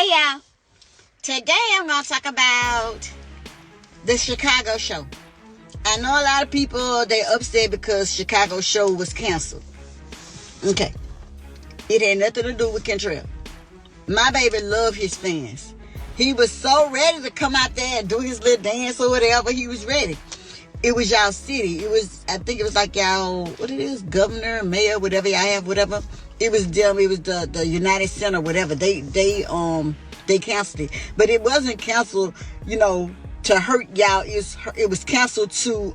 Hey y'all, today I'm going to talk about the Chicago show. I know a lot of people, they upset because Chicago show was canceled. Okay, it had nothing to do with Cantrell. My baby loved his fans. He was so ready to come out there and do his little dance or whatever. He was ready. It was y'all city. It was, I think it was like y'all, what it is, governor, mayor, whatever y'all have, whatever. It was them. It was the United Center, whatever. They canceled it, but it wasn't canceled, to hurt y'all. It was canceled to,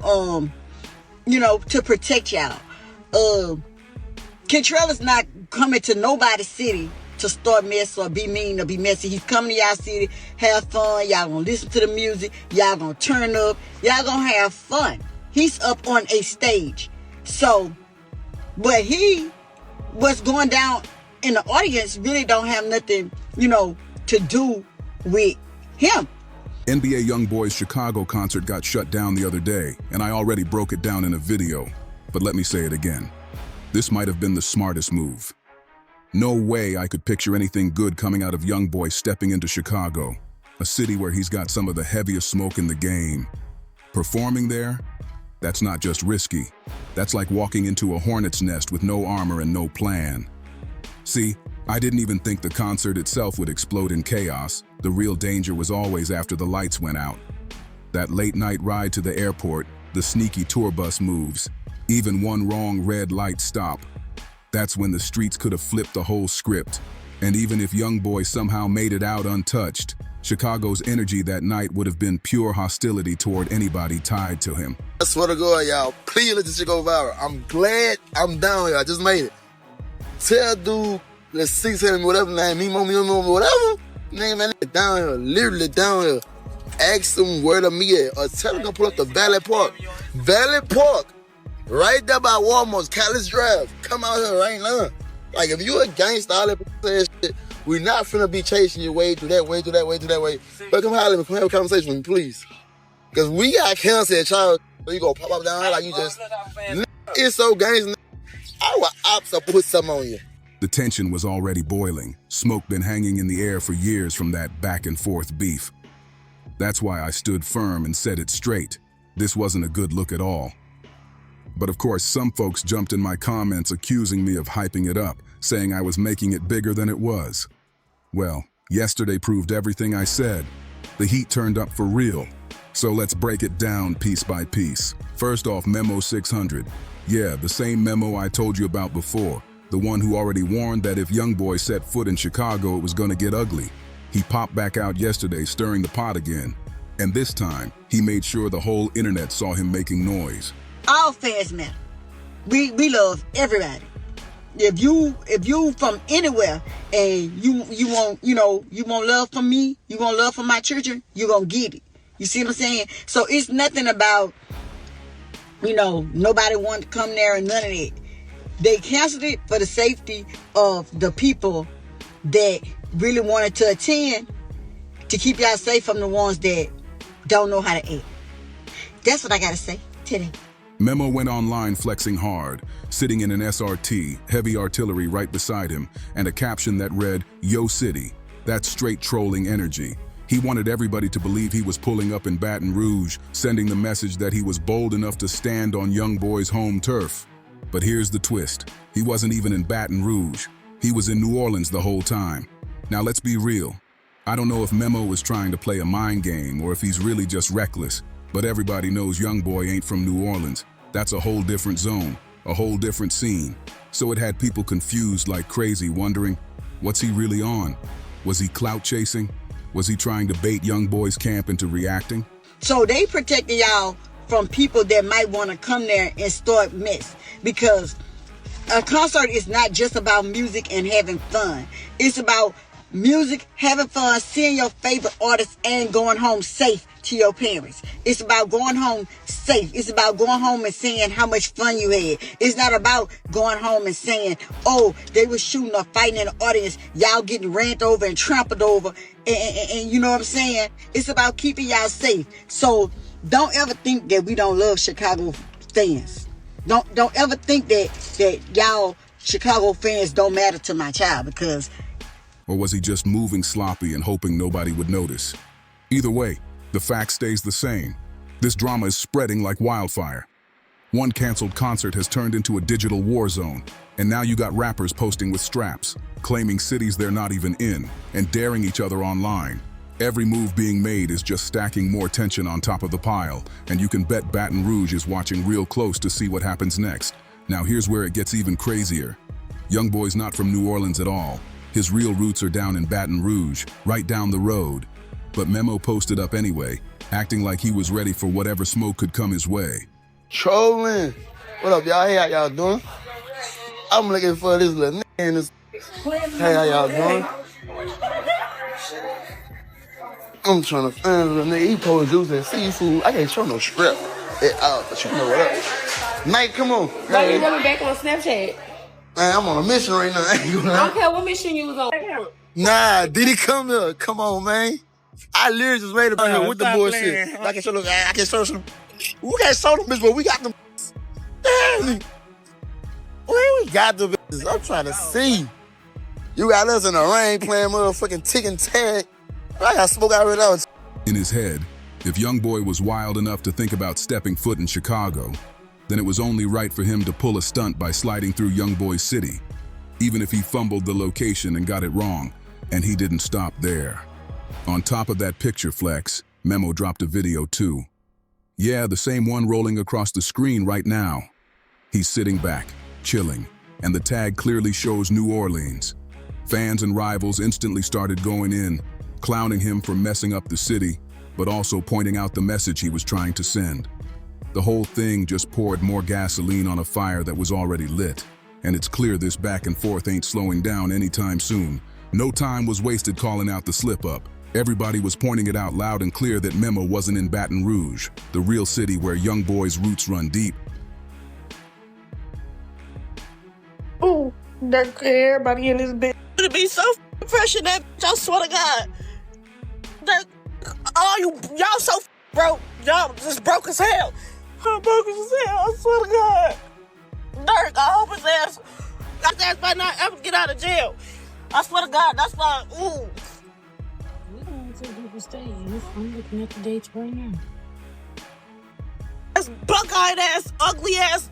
to protect y'all. Cantrell is not coming to nobody's city to start mess or be mean or be messy. He's coming to y'all city, have fun. Y'all gonna listen to the music. Y'all gonna turn up. Y'all gonna have fun. He's up on a stage. So, but what's going down in the audience really don't have nothing, to do with him. NBA YoungBoy's Chicago concert got shut down the other day, and I already broke it down in a video. But let me say it again. This might have been the smartest move. No way I could picture anything good coming out of YoungBoy stepping into Chicago, a city where he's got some of the heaviest smoke in the game. Performing there? That's not just risky. That's like walking into a hornet's nest with no armor and no plan. See, I didn't even think the concert itself would explode in chaos. The real danger was always after the lights went out. That late-night ride to the airport, the sneaky tour bus moves, even one wrong red light stop. That's when the streets could have flipped the whole script. And even if YoungBoy somehow made it out untouched, Chicago's energy that night would have been pure hostility toward anybody tied to him. I swear to God, y'all, please let this shit go viral. I'm glad I'm down here. I just made it. Tell dude, let's 600, whatever name, Memo, whatever. Name that nigga down here, literally down here. Ask him where to meet at. Or tell him to pull up to Valley Park. Valley Park. Right there by Walmart's College Drive. Come out here right now. Like, if you a gangster, all that shit, we're not finna be chasing you way through that way. But come holler at me, come have a conversation with me, please. Because we got cancer at child, so you gonna pop up down here like you just... It's so gangster. Our ops will put something on you. The tension was already boiling. Smoke been hanging in the air for years from that back and forth beef. That's why I stood firm and said it straight. This wasn't a good look at all. But of course, some folks jumped in my comments accusing me of hyping it up, saying I was making it bigger than it was. Well, yesterday proved everything I said. The heat turned up for real. So let's break it down piece by piece. First off, Memo600. Yeah, the same Memo I told you about before. The one who already warned that if YoungBoy set foot in Chicago, it was gonna get ugly. He popped back out yesterday, stirring the pot again. And this time, he made sure the whole internet saw him making noise. All fans matter. We love everybody. If you from anywhere and you want love from me, you want love from my children, you gonna get it. You see what I'm saying? So it's nothing about nobody wanted to come there and none of that. They canceled it for the safety of the people that really wanted to attend, to keep y'all safe from the ones that don't know how to act. That's what I gotta say today. Memo went online flexing hard, sitting in an SRT, heavy artillery right beside him, and a caption that read, "Yo City." That's straight trolling energy. He wanted everybody to believe he was pulling up in Baton Rouge, sending the message that he was bold enough to stand on YoungBoy's home turf. But here's the twist. He wasn't even in Baton Rouge. He was in New Orleans the whole time. Now let's be real. I don't know if Memo was trying to play a mind game or if he's really just reckless. But everybody knows YoungBoy ain't from New Orleans. That's a whole different zone, a whole different scene. So it had people confused like crazy, wondering, what's he really on? Was he clout chasing? Was he trying to bait YoungBoy's camp into reacting? So they protected y'all from people that might want to come there and start mess. Because a concert is not just about music and having fun. It's about music, having fun, seeing your favorite artists, and going home safe to your parents. It's about going home safe. It's about going home and saying how much fun you had. It's not about going home and saying, oh, they were shooting or fighting in the audience, y'all getting ran over and trampled over, and you know what I'm saying? It's about keeping y'all safe. So don't ever think that we don't love Chicago fans. Don't ever think that y'all Chicago fans don't matter to my child, because Or was he just moving sloppy and hoping nobody would notice? Either way, the fact stays the same. This drama is spreading like wildfire. One canceled concert has turned into a digital war zone, and now you got rappers posting with straps, claiming cities they're not even in, and daring each other online. Every move being made is just stacking more tension on top of the pile, and you can bet Baton Rouge is watching real close to see what happens next. Now here's where it gets even crazier. YoungBoy's not from New Orleans at all. His real roots are down in Baton Rouge, right down the road. But Memo posted up anyway, acting like he was ready for whatever smoke could come his way. Trolling. What up, y'all? Hey, how y'all doing? I'm looking for this little nigga in this. Hey, how y'all doing? I'm trying to find a little nigga. He posted juice and seafood. I can't show no strip. But you know what up. Mike, come on. Why you coming back on Snapchat? Man, I'm on a mission right now. I don't care what mission you was on. Nah, did he come here? Come on, man. I literally just waited about here with the bullshit. I can show them. I can show them. We can't show them bitches, but we got them. Damn. We got the bitches. I'm trying to see. You got us in the rain playing motherfucking tick and tag. I got smoke out right now. In his head, if YoungBoy was wild enough to think about stepping foot in Chicago, then it was only right for him to pull a stunt by sliding through YoungBoy's city, even if he fumbled the location and got it wrong, and he didn't stop there. On top of that picture flex, Memo dropped a video too. Yeah, the same one rolling across the screen right now. He's sitting back, chilling, and the tag clearly shows New Orleans. Fans and rivals instantly started going in, clowning him for messing up the city, but also pointing out the message he was trying to send. The whole thing just poured more gasoline on a fire that was already lit, and it's clear this back and forth ain't slowing down anytime soon. No time was wasted calling out the slip-up. Everybody was pointing it out loud and clear that Memo wasn't in Baton Rouge, the real city where YoungBoy's roots run deep. Ooh, that everybody in this bitch. It'd be so fresh in that bitch, I swear to God. Y'all so broke. Y'all just broke as hell. I'm broke as hell, I swear to God. Dirk, I hope his ass might not ever get out of jail. I swear to God, that's why, ooh. We don't want to people stay. I'm looking at the dates right now. That's buck-eyed ass, ugly ass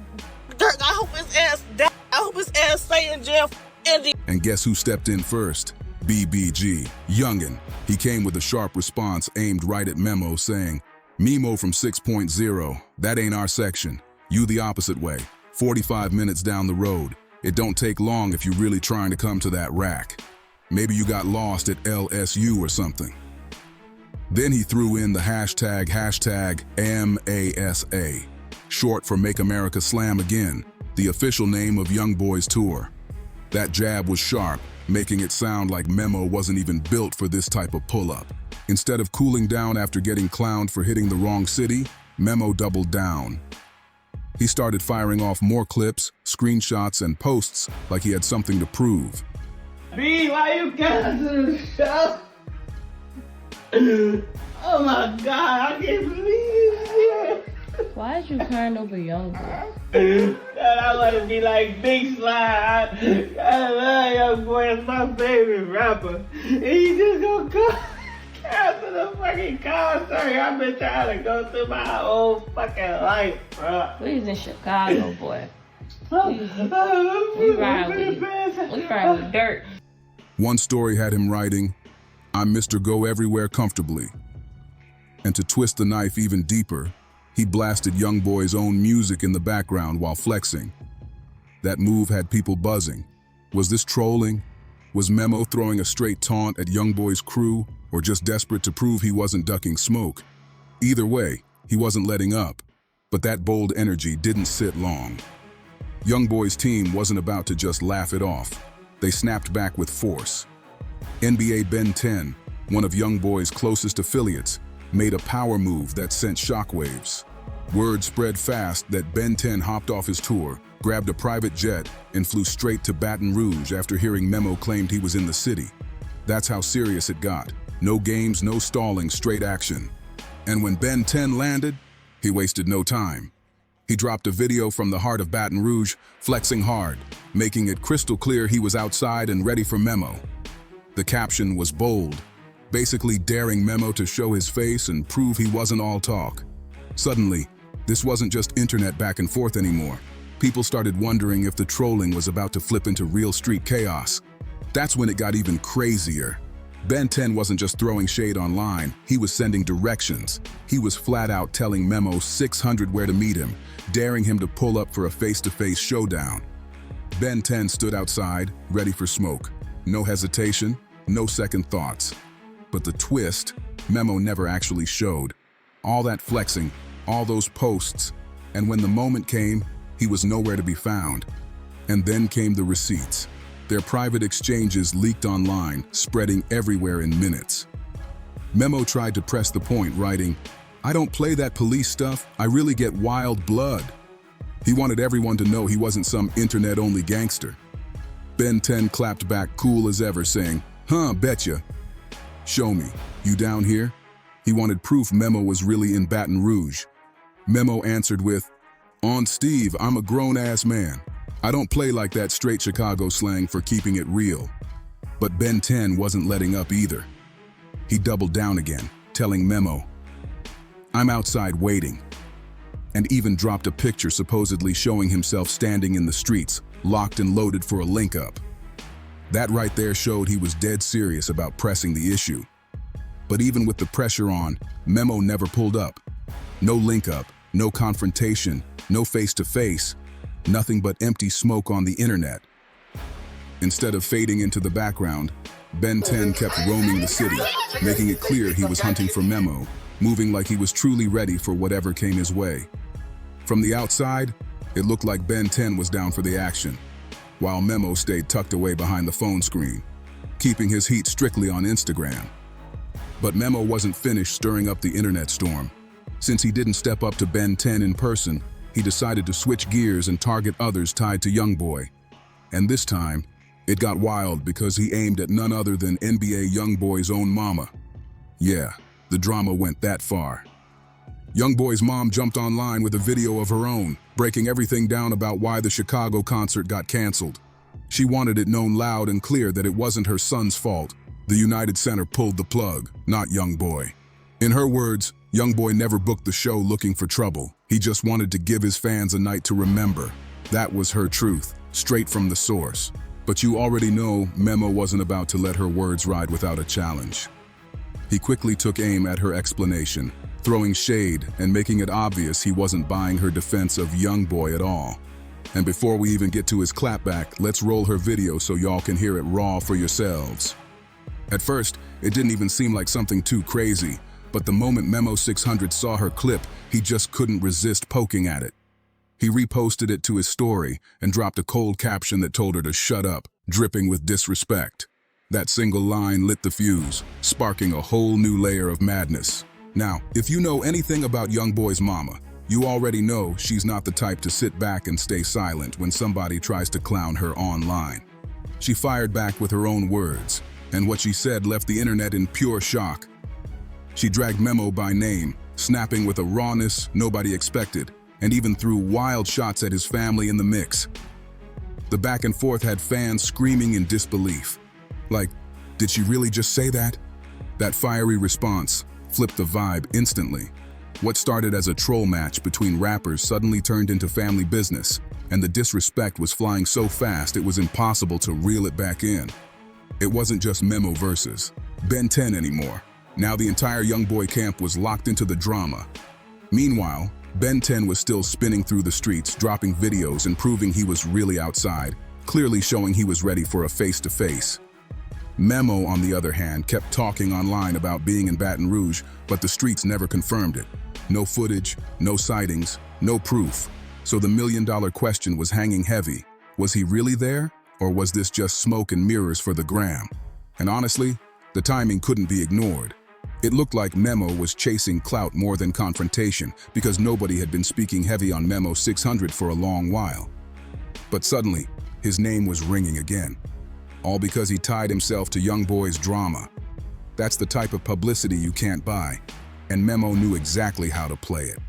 Dirk. I hope his ass die. I hope his ass stay in jail for Indy. And guess who stepped in first? BBG, Youngin. He came with a sharp response aimed right at Memo, saying, Memo from 6.0, that ain't our section. You the opposite way. 45 minutes down the road. It don't take long if you're really trying to come to that rack. Maybe you got lost at LSU or something. Then he threw in the hashtag MASA, short for Make America Slam Again, the official name of YoungBoy's tour. That jab was sharp, making it sound like Memo wasn't even built for this type of pull-up. Instead of cooling down after getting clowned for hitting the wrong city, Memo doubled down. He started firing off more clips, screenshots, and posts like he had something to prove. B, why you cancel the show? Oh my God, I can't believe this. Why is you crying over YoungBoy? God, I want to be like Big Slide. I love YoungBoy, it's my favorite rapper. And he just gonna come cancel the fucking concert. I've been trying to go through my whole fucking life, bro. We was in Chicago, boy. We ride with dirt. One story had him writing, I'm Mr. Go Everywhere comfortably. And to twist the knife even deeper, he blasted YoungBoy's own music in the background while flexing. That move had people buzzing. Was this trolling? Was Memo throwing a straight taunt at YoungBoy's crew, or just desperate to prove he wasn't ducking smoke? Either way, he wasn't letting up, but that bold energy didn't sit long. YoungBoy's team wasn't about to just laugh it off. They snapped back with force. NBA Ben 10, one of YoungBoy's closest affiliates, made a power move that sent shockwaves. Word spread fast that Ben 10 hopped off his tour, grabbed a private jet, and flew straight to Baton Rouge after hearing Memo claimed he was in the city. That's how serious it got. No games, no stalling, straight action. And when Ben 10 landed, he wasted no time. He dropped a video from the heart of Baton Rouge, flexing hard, making it crystal clear he was outside and ready for Memo. The caption was bold, basically daring Memo to show his face and prove he wasn't all talk. Suddenly, this wasn't just internet back and forth anymore. People started wondering if the trolling was about to flip into real street chaos. That's when it got even crazier. Ben 10 wasn't just throwing shade online, he was sending directions. He was flat out telling Memo600 where to meet him, daring him to pull up for a face-to-face showdown. Ben 10 stood outside, ready for smoke. No hesitation, no second thoughts. But the twist, Memo never actually showed. All that flexing, all those posts, and when the moment came, he was nowhere to be found. And then came the receipts. Their private exchanges leaked online, spreading everywhere in minutes. Memo tried to press the point, writing, "I don't play that police stuff, I really get wild blood." He wanted everyone to know he wasn't some internet-only gangster. Ben 10 clapped back cool as ever, saying, "Huh, betcha. Show me. You down here?" He wanted proof Memo was really in Baton Rouge. Memo answered with, "On Steve, I'm a grown-ass man. I don't play like that straight Chicago slang for keeping it real." But Ben 10 wasn't letting up either. He doubled down again, telling Memo, "I'm outside waiting," and even dropped a picture supposedly showing himself standing in the streets, locked and loaded for a link-up. That right there showed he was dead serious about pressing the issue. But even with the pressure on, Memo never pulled up. No link-up, no confrontation, no face-to-face, nothing but empty smoke on the internet. Instead of fading into the background, Ben 10 kept roaming the city, making it clear he was hunting for Memo, moving like he was truly ready for whatever came his way. From the outside, it looked like Ben 10 was down for the action, while Memo stayed tucked away behind the phone screen, keeping his heat strictly on Instagram. But Memo wasn't finished stirring up the internet storm. Since he didn't step up to Ben 10 in person, he decided to switch gears and target others tied to YoungBoy. And this time, it got wild because he aimed at none other than NBA YoungBoy's own mama. Yeah, the drama went that far. YoungBoy's mom jumped online with a video of her own, breaking everything down about why the Chicago concert got canceled. She wanted it known loud and clear that it wasn't her son's fault. The United Center pulled the plug, not YoungBoy. In her words, YoungBoy never booked the show looking for trouble. He just wanted to give his fans a night to remember. That was her truth, straight from the source. But you already know Memo wasn't about to let her words ride without a challenge. He quickly took aim at her explanation, throwing shade and making it obvious he wasn't buying her defense of YoungBoy at all. And before we even get to his clapback, let's roll her video so y'all can hear it raw for yourselves. At first, it didn't even seem like something too crazy, but the moment Memo600 saw her clip, he just couldn't resist poking at it. He reposted it to his story and dropped a cold caption that told her to shut up, dripping with disrespect. That single line lit the fuse, sparking a whole new layer of madness. Now, if you know anything about YoungBoy's mama, you already know she's not the type to sit back and stay silent when somebody tries to clown her online. She fired back with her own words, and what she said left the internet in pure shock. She dragged Memo by name, snapping with a rawness nobody expected, and even threw wild shots at his family in the mix. The back and forth had fans screaming in disbelief. Like, did she really just say that? That fiery response flipped the vibe instantly. What started as a troll match between rappers suddenly turned into family business, and the disrespect was flying so fast it was impossible to reel it back in. It wasn't just Memo versus Ben 10 anymore. Now the entire YoungBoy camp was locked into the drama. Meanwhile, Ben 10 was still spinning through the streets, dropping videos and proving he was really outside, clearly showing he was ready for a face-to-face. Memo, on the other hand, kept talking online about being in Baton Rouge, but the streets never confirmed it. No footage, no sightings, no proof. So the million-dollar question was hanging heavy. Was he really there, or was this just smoke and mirrors for the gram? And honestly, the timing couldn't be ignored. It looked like Memo was chasing clout more than confrontation because nobody had been speaking heavy on Memo600 for a long while. But suddenly, his name was ringing again. All because he tied himself to YoungBoy's drama. That's the type of publicity you can't buy, and Memo knew exactly how to play it.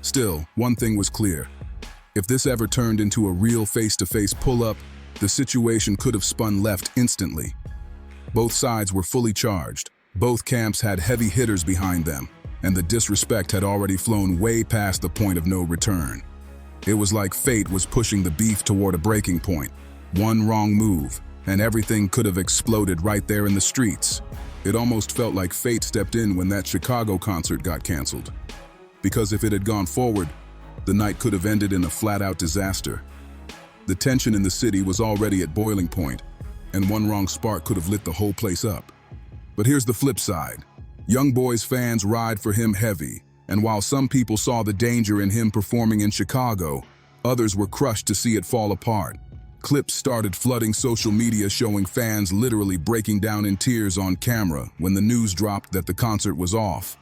Still, one thing was clear. If this ever turned into a real face-to-face pull-up, the situation could have spun left instantly. Both sides were fully charged. Both camps had heavy hitters behind them, and the disrespect had already flown way past the point of no return. It was like fate was pushing the beef toward a breaking point. One wrong move, and everything could have exploded right there in the streets. It almost felt like fate stepped in when that Chicago concert got canceled. Because if it had gone forward, the night could have ended in a flat-out disaster. The tension in the city was already at boiling point, and one wrong spark could have lit the whole place up. But here's the flip side. YoungBoy's fans ride for him heavy, and while some people saw the danger in him performing in Chicago, others were crushed to see it fall apart. Clips started flooding social media showing fans literally breaking down in tears on camera when the news dropped that the concert was off.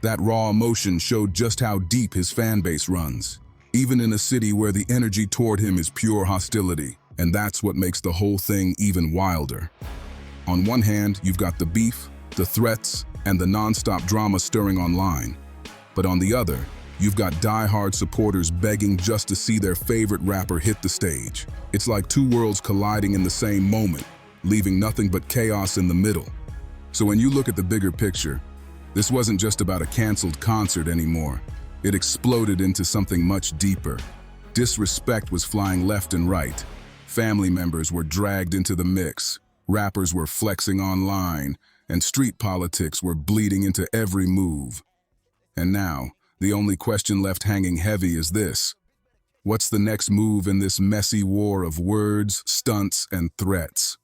That raw emotion showed just how deep his fan base runs, even in a city where the energy toward him is pure hostility, and that's what makes the whole thing even wilder. On one hand, you've got the beef, the threats, and the non-stop drama stirring online. But on the other, you've got die-hard supporters begging just to see their favorite rapper hit the stage. It's like two worlds colliding in the same moment, leaving nothing but chaos in the middle. So when you look at the bigger picture, this wasn't just about a canceled concert anymore. It exploded into something much deeper. Disrespect was flying left and right. Family members were dragged into the mix. Rappers were flexing online, and street politics were bleeding into every move. And now, the only question left hanging heavy is this: what's the next move in this messy war of words, stunts, and threats?